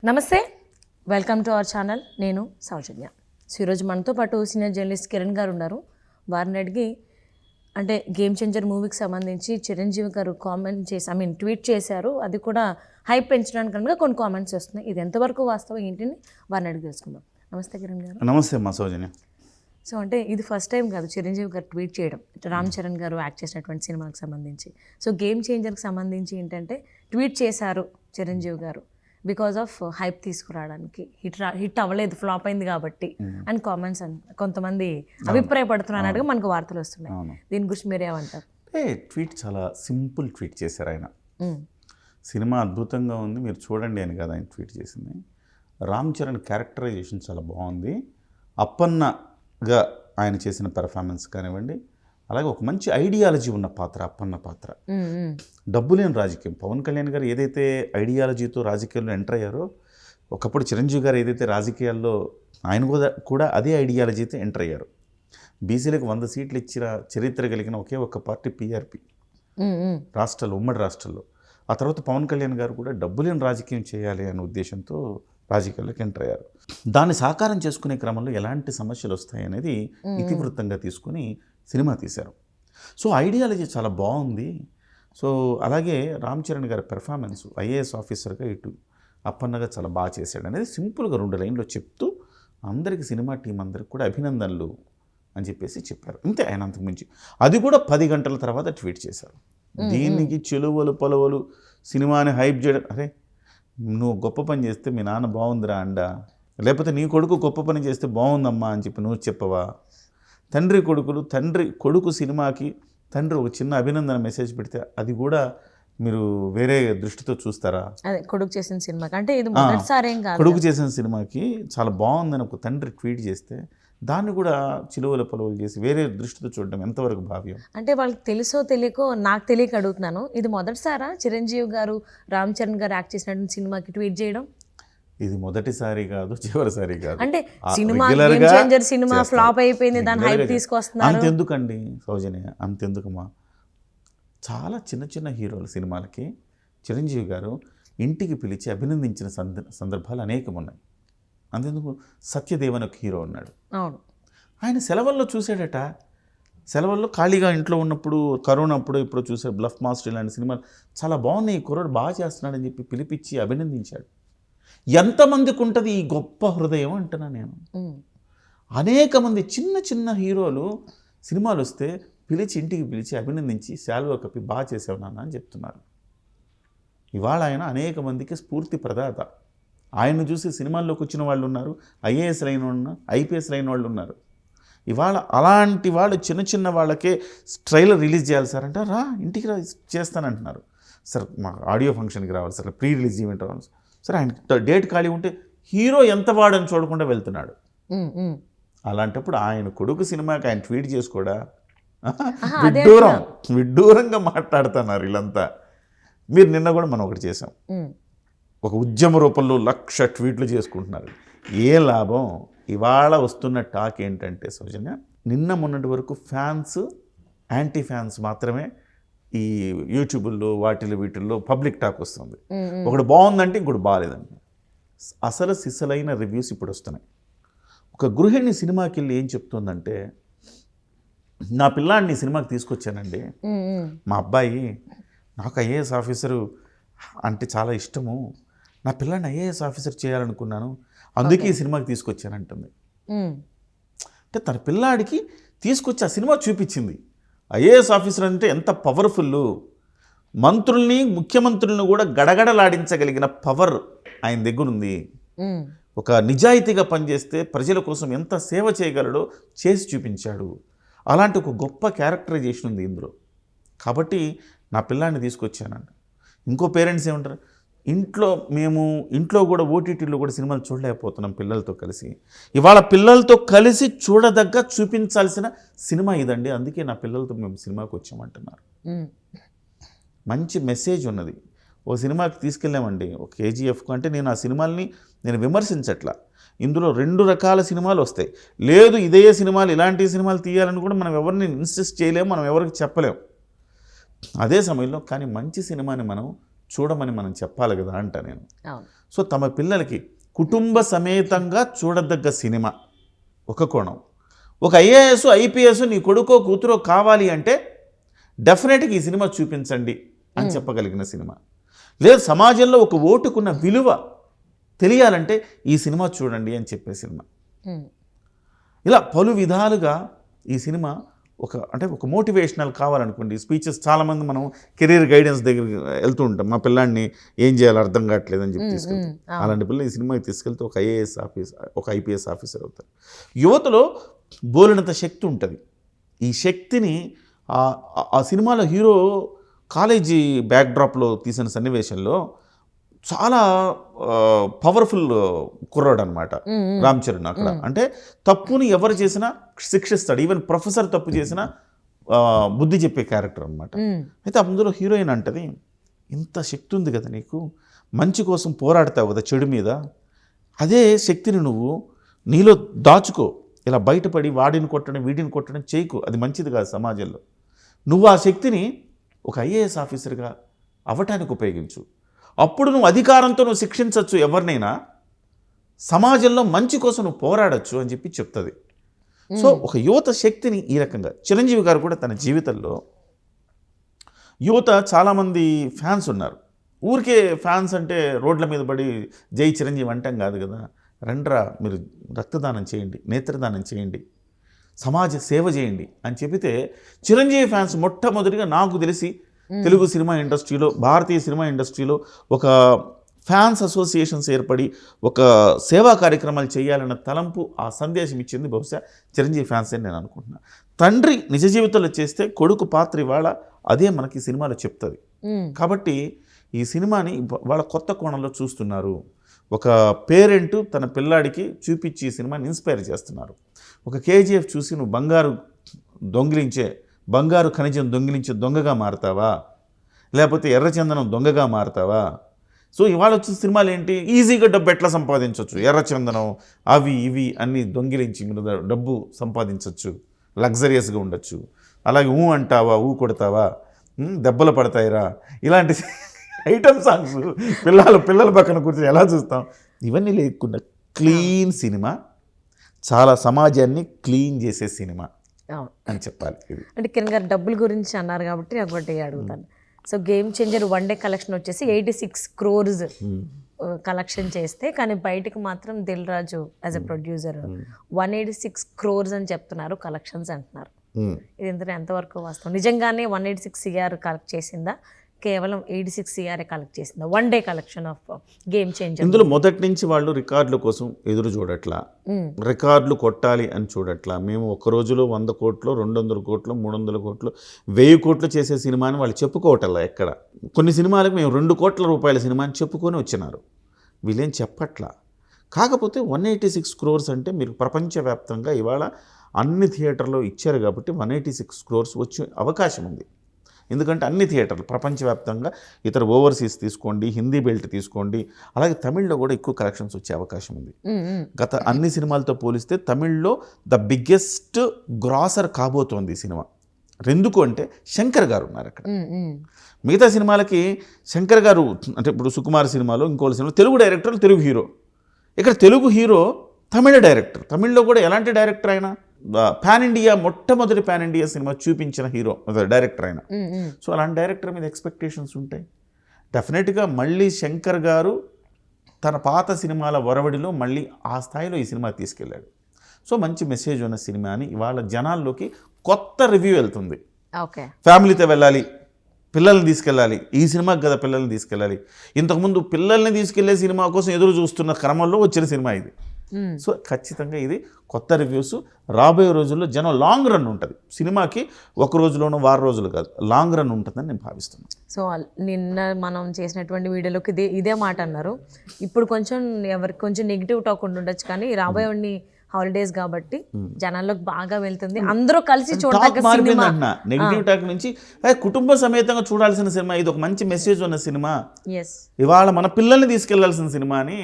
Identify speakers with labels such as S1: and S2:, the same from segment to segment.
S1: నమస్తే, welcome to our channel. నేను సౌజన్య. So ఈరోజు మనతో పాటు సీనియర్ జర్నలిస్ట్ కిరణ్ గారు ఉన్నారు. వారిని అడిగి అంటే గేమ్ చేంజర్ మూవీకి సంబంధించి చిరంజీవి గారు కామెంట్ చేసి ట్వీట్ చేశారు. అది కూడా హైప్ పెంచడానికి కనుక కొన్ని కామెంట్స్ వస్తున్నాయి. ఇది ఎంతవరకు వాస్తవం ఏంటిని వారిని అడిగి తెలుసుకుందాం. నమస్తే కిరణ్ గారు.
S2: నమస్తే అమ్మా సౌజన్య.
S1: సో అంటే ఇది ఫస్ట్ టైం కాదు చిరంజీవి గారు ట్వీట్ చేయడం, రామ్ చరణ్ గారు యాక్ట్ చేసినటువంటి సినిమాకి సంబంధించి. సో గేమ్ చేంజర్కి సంబంధించి ఏంటంటే ట్వీట్ చేశారు చిరంజీవి గారు బికాజ్ ఆఫ్ హైప్ తీసుకురావడానికి. హిట్ అవ్వలేదు, ఫ్లాప్ అయింది కాబట్టి అని కామెంట్స్ కొంతమంది అభిప్రాయపడుతున్నట్టుగా మనకు వార్తలు వస్తున్నాయి. దీని గురించి మీరేమంటారు?
S2: ట్వీట్ చాలా సింపుల్ ట్వీట్ చేశారు ఆయన. సినిమా అద్భుతంగా ఉంది, మీరు చూడండి అని కదా ఆయన ట్వీట్ చేసింది. రామ్ చరణ్ క్యారెక్టరైజేషన్ చాలా బాగుంది. అప్పన్నగా ఆయన చేసిన పెర్ఫార్మెన్స్ కానివ్వండి, అలాగే ఒక మంచి ఐడియాలజీ ఉన్న పాత్ర అప్పన్న పాత్ర. డబ్బు లేని రాజకీయం. పవన్ కళ్యాణ్ గారు ఏదైతే ఐడియాలజీతో రాజకీయాల్లో ఎంటర్ అయ్యారో, ఒకప్పుడు చిరంజీవి గారు ఏదైతే రాజకీయాల్లో ఆయన కూడా అదే ఐడియాలజీతో ఎంటర్ అయ్యారు. బీసీలకు 100 సీట్లు ఇచ్చిన చరిత్ర కలిగిన ఒకే ఒక పార్టీ పీఆర్పీ రాష్ట్రాల్లో, ఉమ్మడి రాష్ట్రాల్లో. ఆ తర్వాత పవన్ కళ్యాణ్ గారు కూడా డబ్బు లేని రాజకీయం చేయాలి అనే ఉద్దేశంతో రాజకీయాల్లోకి ఎంటర్ అయ్యారు. దాన్ని సాకారం చేసుకునే క్రమంలో ఎలాంటి సమస్యలు వస్తాయనేది ఇతివృత్తంగా తీసుకుని సినిమా తీశారు. సో ఐడియాలజీ చాలా బాగుంది. సో అలాగే రామ్ చరణ్ గారి పెర్ఫార్మెన్స్ ఐఏఎస్ ఆఫీసర్గా ఇటు అప్పన్నగా చాలా బాగా చేశాడు అనేది సింపుల్గా 2 లైన్లో చెప్తూ అందరికీ, సినిమా టీం అందరికి కూడా అభినందనలు అని చెప్పేసి చెప్పారు. అంతే, ఆయన అంతకుమించి. అది కూడా 10 గంటల తర్వాత ట్వీట్ చేశారు. దీనికి చెలువలు పొలవలు సినిమాని హైప్ చేయడం. అరే నువ్వు గొప్ప పని చేస్తే మీ నాన్న బాగుందిరా అండా, లేకపోతే నీ కొడుకు గొప్ప పని చేస్తే బాగుందమ్మా అని చెప్పి నువ్వు చెప్పవా? తండ్రి కొడుకు సినిమాకి తండ్రి ఒక చిన్న అభినందన మెసేజ్ పెడితే అది కూడా మీరు వేరే దృష్టితో చూస్తారా?
S1: అదే కొడుకు చేసిన సినిమాకి, అంటే ఇది మొదటిసారి ఏం కాదు,
S2: కొడుకు చేసిన సినిమాకి చాలా బాగుందని ఒక తండ్రి ట్వీట్ చేస్తే దాన్ని కూడా చిలువల పొలవలు చేసి వేరే దృష్టితో చూడడం ఎంతవరకు భావ్యం?
S1: అంటే వాళ్ళకి తెలుసో తెలియకో, నాకు తెలియక అడుగుతున్నాను, ఇది మొదటిసారా చిరంజీవి గారు రామ్ చరణ్ గారు యాక్ట్ చేసినటువంటి సినిమాకి ట్వీట్ చేయడం?
S2: ఇది మొదటిసారి కాదు, చివరిసారి కాదు.
S1: అంటే cinema game changer cinema flop అయిపోయింది, దాని హైప్ తీసుకొస్తున్నారు.
S2: అంతెందుకండి సౌజన్య, అంతెందుకమ్మా. చాలా చిన్న చిన్న హీరోల సినిమాలకి చిరంజీవి గారు ఇంటికి పిలిచి అభినందించిన సందర్భాలు అనేకం ఉన్నాయి. అంతెందుకు, సత్యదేవ్ అని ఒక హీరో ఉన్నాడు.
S1: అవును,
S2: ఆయన సెలవుల్లో చూసాడట. సెలవుల్లో ఖాళీగా ఇంట్లో ఉన్నప్పుడు, కరోనా అప్పుడు ఇప్పుడు చూసాడు. బ్లఫ్ మాస్టర్ ఇలాంటి సినిమాలు చాలా బాగున్నాయి, ఈ కుర్రాడు బాగా చేస్తున్నాడని చెప్పి పిలిపించి అభినందించాడు. ఎంతమందికి ఉంటుంది ఈ గొప్ప హృదయం అంటున్నా నేను. అనేక మంది చిన్న చిన్న హీరోలు సినిమాలు వస్తే ఇంటికి పిలిచి అభినందించి శాలువా కప్పి బాగా చేసావు నాన్న అని చెప్తున్నారు. ఇవాళ ఆయన అనేక మందికి స్ఫూర్తి ప్రదాత. ఆయన్ను చూసి సినిమాల్లోకి వచ్చిన వాళ్ళు ఉన్నారు, ఐఏఎస్ లైన్ ఉన్న ఐపీఎస్ లైన్ వాళ్ళు ఉన్నారు. ఇవాళ అలాంటి వాళ్ళు చిన్న చిన్న వాళ్ళకే ట్రైలర్ రిలీజ్ చేయాలి సార్ అంటే, రా ఇంటికి రా చేస్తానంటున్నారు. సార్ మా ఆడియో ఫంక్షన్కి రావాలి సార్, ప్రీ రిలీజ్ ఈవెంట్ రావాలి సార్, ఆయన డేట్ ఖాళీ ఉంటే హీరో ఎంత వాడని చూడకుండా వెళ్తున్నాడు. అలాంటప్పుడు ఆయన కొడుకు సినిమాకి ఆయన ట్వీట్ చేసుకోడా? విడ్డూరంగా మాట్లాడుతున్నారు వీళ్ళంతా. మీరు నిన్న కూడా మనం ఒకటి చేసాం, ఒక ఉద్యమ రూపంలో 1,00,000 ట్వీట్లు చేసుకుంటున్నారు. ఏ లాభం? ఇవాళ వస్తున్న టాక్ ఏంటంటే సౌజన్య, నిన్న మొన్నటి వరకు ఫ్యాన్స్, యాంటీ ఫ్యాన్స్ మాత్రమే ఈ యూట్యూబ్లో వీటిల్లో పబ్లిక్ టాక్ వస్తుంది. ఒకటి బాగుందంటే ఇంకోటి బాగాలేదండి. అసలు సిసలైన రివ్యూస్ ఇప్పుడు వస్తున్నాయి. ఒక గృహిణి సినిమాకి వెళ్ళి ఏం చెప్తుందంటే, నా పిల్లాడిని సినిమాకి తీసుకొచ్చానండి, మా అబ్బాయి నాకు ఐఏఎస్ ఆఫీసరు అంటే చాలా ఇష్టము, నా పిల్లాడిని ఐఏఎస్ ఆఫీసర్ చేయాలనుకున్నాను, అందుకే ఈ సినిమాకి తీసుకొచ్చానంటుంది. అంటే తన పిల్లాడికి తీసుకొచ్చి ఆ సినిమా చూపించింది. ఐఏఎస్ ఆఫీసర్ అంటే ఎంత పవర్ఫుల్, మంత్రుల్ని ముఖ్యమంత్రులను కూడా గడగడలాడించగలిగిన పవర్ ఆయన దగ్గర ఉంది. ఒక నిజాయితీగా పనిచేస్తే ప్రజల కోసం ఎంత సేవ చేయగలడో చేసి చూపించాడు. అలాంటి ఒక గొప్ప క్యారెక్టరైజేషన్ ఉంది ఇందులో. కాబట్టి నా పిల్లాన్ని తీసుకొచ్చానండి. ఇంకో పేరెంట్స్ ఏమంటారు, ఇంట్లో కూడా ఓటీటీలో కూడా సినిమాలు చూడలేకపోతున్నాం పిల్లలతో కలిసి. ఇవాళ పిల్లలతో కలిసి చూడదగ్గ చూపించాల్సిన సినిమా ఇదండి, అందుకే నా పిల్లలతో మేము సినిమాకి వచ్చామంటున్నారు. మంచి మెసేజ్ ఉన్నది. ఓ సినిమాకి తీసుకెళ్ళామండి, ఒక కేజీఎఫ్కు. అంటే నేను ఆ సినిమాల్ని విమర్శించట్లా. ఇందులో 2 రకాల సినిమాలు వస్తాయి. లేదు ఇదే సినిమాలు, ఇలాంటి సినిమాలు తీయాలని కూడా మనం ఎవరిని ఇన్సిస్ట్ చేయలేము, మనం ఎవరికి చెప్పలేము. అదే సమయంలో కానీ మంచి సినిమాని మనం చూడమని మనం చెప్పాలి కదా అంట నేను. సో తమ పిల్లలకి కుటుంబ సమేతంగా చూడదగ్గ సినిమా ఒక కోణం. ఒక ఐఏఎస్ ఐపీఎస్ నీ కొడుకో కూతురో కావాలి అంటే డెఫినెట్గా ఈ సినిమా చూపించండి అని చెప్పగలిగిన సినిమా. లేదా సమాజంలో ఒక ఓటుకున్న విలువ తెలియాలంటే ఈ సినిమా చూడండి అని చెప్పే సినిమా. ఇలా పలు విధాలుగా ఈ సినిమా ఒక మోటివేషనల్ కావాలనుకోండి. స్పీచెస్ చాలామంది మనం కెరీర్ గైడెన్స్ దగ్గరికి వెళ్తూ ఉంటాం, మా పిల్లాడిని ఏం చేయాలో అర్థం కావట్లేదు అని చెప్పి తీసుకెళ్తాం. అలాంటి పిల్లలు ఈ సినిమాకి తీసుకెళ్తే ఒక ఐపీఎస్ ఆఫీసర్ అవుతారు. యువతలో బోలినంత శక్తి ఉంటుంది. ఈ శక్తిని ఆ సినిమాలో హీరో కాలేజీ బ్యాక్డ్రాప్లో తీసిన సన్నివేశంలో చాలా పవర్ఫుల్ కుర్రాడు అనమాట రామ్ చరణ్. అక్కడ అంటే తప్పుని ఎవరు చేసినా శిక్షిస్తాడు, ఈవెన్ ప్రొఫెసర్ తప్పు చేసినా బుద్ధి చెప్పే క్యారెక్టర్ అనమాట. అయితే అందులో హీరోయిన్ అంటది, ఇంత శక్తి ఉంది కదా నీకు, మంచి కోసం పోరాడతావు కదా చెడు మీద, అదే శక్తిని నువ్వు నీలో దాచుకో, ఇలా బయటపడి వాడిని కొట్టడం వీడిని కొట్టడం చేయకు, అది మంచిది కాదు సమాజంలో. నువ్వు ఆ శక్తిని ఒక ఐఏఎస్ ఆఫీసర్గా అవ్వటానికి ఉపయోగించు, అప్పుడు నువ్వు అధికారంతో నువ్వు శిక్షించవచ్చు ఎవరినైనా, సమాజంలో మంచి కోసం నువ్వు పోరాడచ్చు అని చెప్పి చెప్తుంది. సో ఒక యువత శక్తిని ఈ రకంగా చిరంజీవి గారు కూడా తన జీవితంలో యువత చాలామంది ఫ్యాన్స్ ఉన్నారు. ఊరికే ఫ్యాన్స్ అంటే రోడ్ల మీద పడి జై చిరంజీవి అంటాం కాదు కదా. రండ్రా మీరు రక్తదానం చేయండి, నేత్రదానం చేయండి, సమాజ సేవ చేయండి అని చెబితే చిరంజీవి ఫ్యాన్స్ మొట్టమొదటిగా నాకు తెలిసి తెలుగు సినిమా ఇండస్ట్రీలో, భారతీయ సినిమా ఇండస్ట్రీలో ఒక ఫ్యాన్స్ అసోసియేషన్స్ ఏర్పడి ఒక సేవా కార్యక్రమాలు చేయాలన్న తలంపు, ఆ సందేశం ఇచ్చింది బహుశా చిరంజీవి ఫ్యాన్స్ అని నేను అనుకుంటున్నాను. తండ్రి నిజ జీవితంలో చేస్తే కొడుకు పాత్ర ఇవాళ అదే మనకి సినిమాలో చెప్తుంది. కాబట్టి ఈ సినిమాని వాళ్ళ కొత్త కోణంలో చూస్తున్నారు. ఒక పేరెంట్ తన పిల్లాడికి చూపించి ఈ సినిమాని ఇన్స్పైర్ చేస్తున్నారు. ఒక కేజీఎఫ్ చూసి నువ్వు బంగారు ఖనిజం దొంగిలించే దొంగగా మారుతావా, లేకపోతే ఎర్రచందనం దొంగగా మారుతావా? సో ఇవాళ వచ్చిన సినిమాలు ఏంటి, ఈజీగా డబ్బు ఎట్లా సంపాదించవచ్చు, ఎర్రచందనం అవి ఇవి అన్నీ దొంగిలించి మీరు డబ్బు సంపాదించవచ్చు, లగ్జరియస్గా ఉండొచ్చు. అలాగే అంటావా, కొడతావా, దెబ్బలు పడతాయిరా, ఇలాంటి ఐటమ్ సాంగ్స్ పిల్లల పక్కన కూర్చొని ఎలా చూస్తాం. ఇవన్నీ లేకుండా క్లీన్ సినిమా, చాలా సమాజాన్ని క్లీన్ చేసే సినిమా అని చెప్పాలి.
S1: అంటే కిరణ్ గారు డబ్బుల గురించి అన్నారు కాబట్టి ఒకటి అడుగుతాను. So game changer one day collection వచ్చేసి 86 crores కలెక్షన్ చేస్తే, కానీ బయటకు మాత్రం Dil Raju as a producer 186 crores అని చెప్తున్నారు, కలెక్షన్స్ అంటున్నారు. ఇది ఎంతవరకు వాస్తవం? నిజంగానే 186 CR కలెక్ట్ చేసిందా, కేవలం 86 CR కలెక్ట్ చేసిందా one day collection of game changer?
S2: ఇందులో మొదటి నుంచి వాళ్ళు రికార్డుల కోసం ఎదురు చూడట్లా, రికార్డులు కొట్టాలి అని చూడట్లా. మేము ఒక రోజులో 100 కోట్లు 200 కోట్లు 300 కోట్లు 1000 కోట్లు చేసే సినిమాని వాళ్ళు చెప్పుకోవటల్లా. ఎక్కడ కొన్ని సినిమాలకు మేము 2 కోట్ల రూపాయల సినిమాని చెప్పుకొని వచ్చినారు, వీళ్ళేం చెప్పట్లా. కాకపోతే 186 crores అంటే మీరు ప్రపంచవ్యాప్తంగా ఇవాళ అన్ని థియేటర్లో ఇచ్చారు కాబట్టి 186 crores వచ్చే అవకాశం ఉంది. ఎందుకంటే అన్ని థియేటర్లు ప్రపంచవ్యాప్తంగా, ఇతర ఓవర్సీస్ తీసుకోండి, హిందీ బెల్ట్ తీసుకోండి, అలాగే తమిళ్లో కూడా ఎక్కువ కలెక్షన్స్ వచ్చే అవకాశం ఉంది. గత అన్ని సినిమాలతో పోలిస్తే తమిళ్లో ద బిగ్గెస్ట్ గ్రాసర్ కాబోతోంది ఈ సినిమా. ఎందుకు అంటే శంకర్ గారు ఉన్నారు అక్కడ. మిగతా సినిమాలకి శంకర్ గారు అంటే ఇప్పుడు సుకుమార్ సినిమాలో, ఇంకో cinema Telugu director, Telugu hero. ఇక్కడ తెలుగు హీరో తమిళ డైరెక్టర్. తమిళ్లో కూడా ఎలాంటి డైరెక్టర్ అయినా మొట్టమొదటి పాన్ ఇండియా సినిమా చూపించిన హీరో డైరెక్టర్ అయినా. సో అలాంటి డైరెక్టర్ మీద ఎక్స్పెక్టేషన్స్ ఉంటాయి. డెఫినెట్గా మళ్ళీ శంకర్ గారు తన పాత సినిమాల ఒరవడిలో మళ్ళీ ఆ స్థాయిలో ఈ సినిమా తీసుకెళ్ళాడు. సో మంచి మెసేజ్ ఉన్న సినిమా అని ఇవాళ జనాల్లోకి కొత్త రివ్యూ వెళ్తుంది. ఫ్యామిలీతో వెళ్ళాలి, పిల్లల్ని తీసుకెళ్ళాలి, ఈ సినిమాకి కదా పిల్లల్ని తీసుకెళ్ళాలి. ఇంతకుముందు పిల్లల్ని తీసుకెళ్లే సినిమా కోసం ఎదురు చూస్తున్న క్రమంలో వచ్చిన సినిమా ఇది. సో ఖచ్చితంగా ఇది కొత్త రివ్యూస్. రాబోయే రోజుల్లో జనం లాంగ్ రన్ ఉంటుంది సినిమాకి, ఒక రోజులోనూ వారం రోజులు కాదు, లాంగ్ రన్ ఉంటుందని నేను భావిస్తున్నాను.
S1: సో నిన్న మనం చేసినటువంటి వీడియోలోకి ఇదే మాట అన్నారు. ఇప్పుడు ఎవరికి కొంచెం నెగిటివ్ టాక్ ఉండొచ్చు, కానీ రాబోయే హాలిడేస్ కాబట్టి జనాల్లోకి బాగా వెళ్తుంది, అందరూ కలిసి చూడదగ్గ సినిమా.
S2: నెగిటివ్ టాక్ నుంచి కుటుంబ సమేతంగా చూడాల్సిన సినిమా, ఇది ఒక మంచి మెసేజ్ ఉన్న సినిమా, ఇవాళ మన పిల్లల్ని తీసుకెళ్లాల్సిన సినిమా అని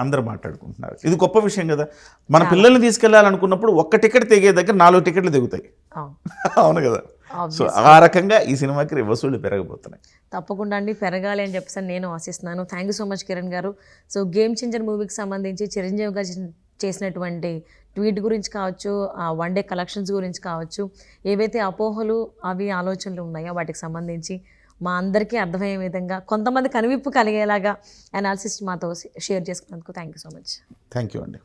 S2: అందరూ మాట్లాడుకుంటున్నారు. ఇది గొప్ప విషయం కదా. మన పిల్లల్ని తీసుకెళ్లాలనుకున్నప్పుడు ఒక్క టికెట్ తెగే దగ్గర 4 టికెట్లు దిగుతాయి. అవును కదా. సో ఆ రకంగా ఈ సినిమాకి వసూళ్లు పెరగబోతున్నాయి.
S1: తప్పకుండా అండి, పెరగాలి అని చెప్పేసి నేను ఆశిస్తున్నాను. Thank you so much Kiran గారు. సో గేమ్ చేంజర్ మూవీకి సంబంధించి చిరంజీవి గారు చేసినటువంటి ట్వీట్ గురించి కావచ్చు, వన్ డే కలెక్షన్స్ గురించి కావచ్చు, ఏవైతే అపోహలు అవి ఆలోచనలు ఉన్నాయో వాటికి సంబంధించి మా అందరికీ అర్థమయ్యే విధంగా కొంతమంది కనువిప్పు కలిగేలాగా అనాలిసిస్ మాతో షేర్ చేసుకున్నందుకు thank you so much.
S2: Thank you అండి.